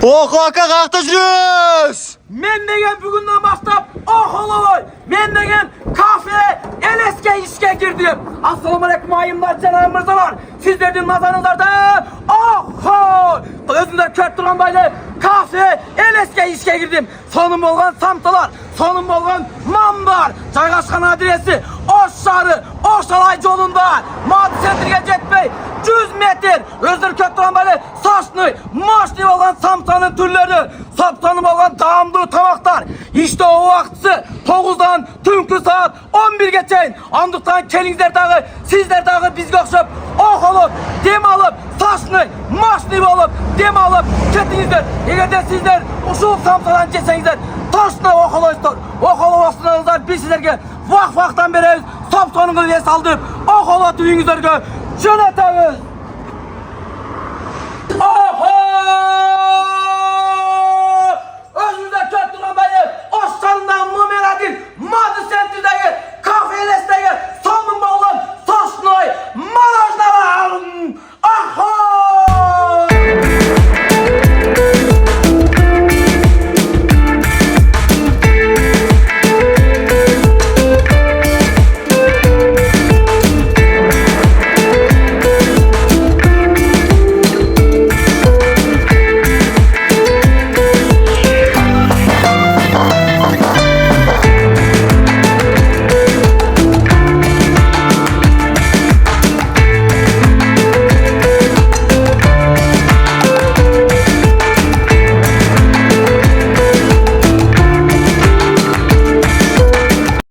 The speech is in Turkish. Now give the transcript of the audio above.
Kaka kalktı жүрüz. Men degen bugünden başlap oğloy. Men degen kafe LSK işe girdim. Assalamu alaikum ayımlar, canım mırzalar. Sizlerden nazarınızda oho. Özünde kört duran baylı kafe LSK işe girdim. Sonum olgan samtalar, sonum olgan mambar. Caygaşkan adresi Oşşarı, Oşalay yolunda. Madi sentrige jetmey 100 metre. Özür kört duran baylı saçlı, maçlı olan samtanın türleri. Saptanım olan dağımlı tamaklar. İşte o vaktisi 9'dan tünkü saat 11 geçeyin. Andıktan kelingizler dağı, sizler dağı bizge okşap ok olup, dem alıp, saçlı, maçlı olup, dem alıp ketinizler. Eğer de sizler uşul samtadan geçsengizler taşına ok oluyuzdur. Ok olup oksınlarınızdan biz sizlerge vaktan beri saptanını diye saldırıp ok olup düğünüzlerge yönetemiz. Oho!